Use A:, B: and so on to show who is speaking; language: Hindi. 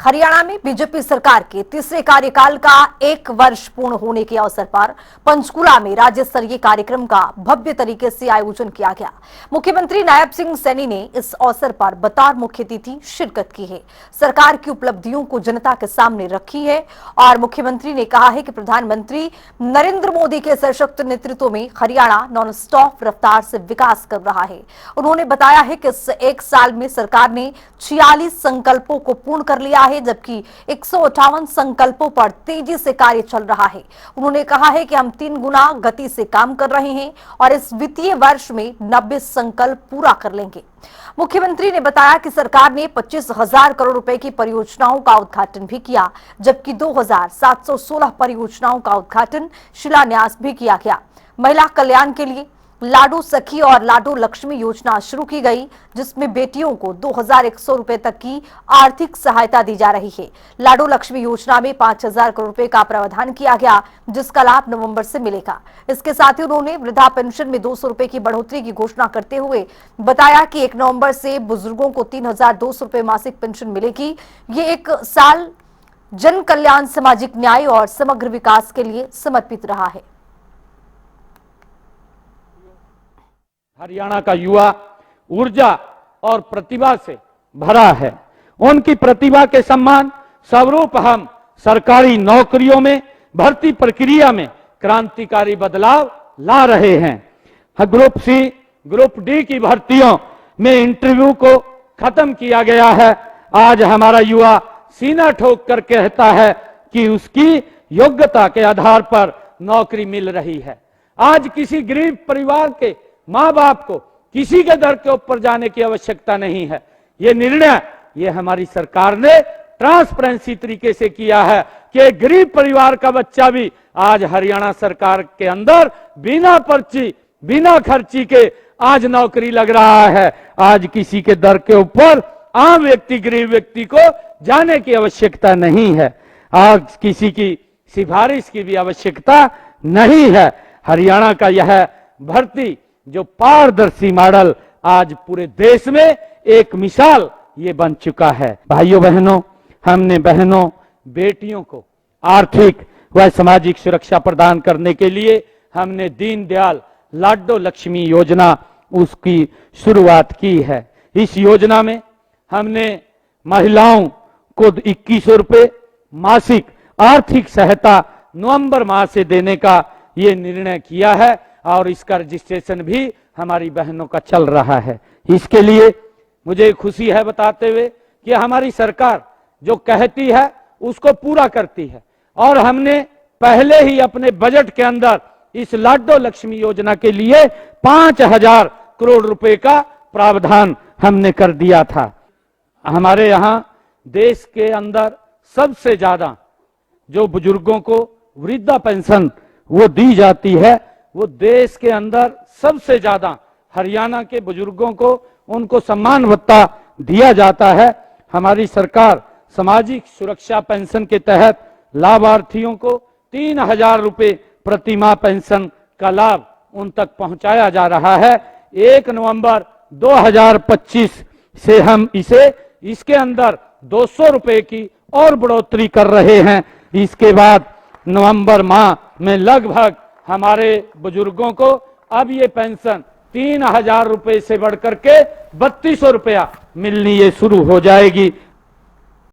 A: हरियाणा में बीजेपी सरकार के तीसरे कार्यकाल का 1 वर्ष पूर्ण होने के अवसर पर पंचकुला में राज्य स्तरीय कार्यक्रम का भव्य तरीके से आयोजन किया गया। मुख्यमंत्री नायब सिंह सैनी ने इस अवसर पर बतौर मुख्य अतिथि शिरकत की है, सरकार की उपलब्धियों को जनता के सामने रखी है और मुख्यमंत्री ने कहा है कि प्रधानमंत्री नरेंद्र मोदी के सशक्त नेतृत्व में हरियाणा नॉन स्टॉप रफ्तार से विकास कर रहा है। उन्होंने बताया है कि इस 1 साल में सरकार ने 46 संकल्पों को पूर्ण कर लिया है, जबकि 158 संकल्पों पर तेजी से कार्य चल रहा है। उन्होंने कहा है कि हम 3 गुना गति से काम कर रहे हैं और इस वित्तीय वर्ष में 90 संकल्प पूरा कर लेंगे। मुख्यमंत्री ने बताया कि सरकार ने 25,000 करोड़ रुपए की परियोजनाओं का उद्घाटन भी किया, जबकि 2,716 परियोजनाओं का उद्घाटन शिलान्यास भी किया गया। महिला कल्याण के लिए लाडू सखी और लाडू लक्ष्मी योजना शुरू की गई, जिसमें बेटियों को 2,100 रुपए तक की आर्थिक सहायता दी जा रही है। लाडू लक्ष्मी योजना में 5,000 करोड़ रुपए का प्रावधान किया गया, जिसका लाभ नवंबर से मिलेगा। इसके साथ ही उन्होंने वृद्धा पेंशन में 200 रुपए की बढ़ोतरी की घोषणा करते हुए बताया कि 1 नवंबर से बुजुर्गों को 3,200 रुपए मासिक पेंशन मिलेगी। ये 1 साल जन कल्याण, सामाजिक न्याय और समग्र विकास के लिए समर्पित रहा है।
B: हरियाणा का युवा ऊर्जा और प्रतिभा से भरा है। उनकी प्रतिभा के सम्मान स्वरूप हम सरकारी नौकरियों में भर्ती प्रक्रिया में क्रांतिकारी बदलाव ला रहे हैं। ग्रुप सी, ग्रुप डी की भर्तियों में इंटरव्यू को खत्म किया गया है। आज हमारा युवा सीना ठोक कर कहता है कि उसकी योग्यता के आधार पर नौकरी मिल रही है। आज किसी गरीब परिवार के मां बाप को किसी के दर के ऊपर जाने की आवश्यकता नहीं है। ये निर्णय ये हमारी सरकार ने ट्रांसपेरेंसी तरीके से किया है कि गरीब परिवार का बच्चा भी आज हरियाणा सरकार के अंदर बिना पर्ची, बिना खर्ची के आज नौकरी लग रहा है। आज किसी के दर के ऊपर आम व्यक्ति, गरीब व्यक्ति को जाने की आवश्यकता नहीं है। आज किसी की सिफारिश की भी आवश्यकता नहीं है। हरियाणा का यह भर्ती जो पारदर्शी मॉडल आज पूरे देश में एक मिसाल ये बन चुका है। भाइयों बहनों, हमने बहनों बेटियों को आर्थिक व सामाजिक सुरक्षा प्रदान करने के लिए हमने दीनदयाल लाडो लक्ष्मी योजना उसकी शुरुआत की है। इस योजना में हमने महिलाओं को 2100 रुपए मासिक आर्थिक सहायता नवंबर माह से देने का ये निर्णय किया है और इसका रजिस्ट्रेशन भी हमारी बहनों का चल रहा है। इसके लिए मुझे खुशी है बताते हुए कि हमारी सरकार जो कहती है उसको पूरा करती है और हमने पहले ही अपने बजट के अंदर इस लाडो लक्ष्मी योजना के लिए 5,000 करोड़ रुपए का प्रावधान हमने कर दिया था। हमारे यहां देश के अंदर सबसे ज्यादा जो बुजुर्गों को वृद्धा पेंशन वो दी जाती है, वो देश के अंदर सबसे ज्यादा हरियाणा के बुजुर्गों को उनको सम्मान भत्ता दिया जाता है। हमारी सरकार सामाजिक सुरक्षा पेंशन के तहत लाभार्थियों को 3,000 रुपए प्रति माह पेंशन का लाभ उन तक पहुंचाया जा रहा है। 1 नवंबर 2025 से हम इसके अंदर 200 रुपए की और बढ़ोतरी कर रहे हैं। इसके बाद नवंबर माह में लगभग हमारे बुजुर्गों को अब ये पेंशन 3,000 रुपए से बढ़कर के 3,200 रुपया मिलनी ये शुरू हो जाएगी।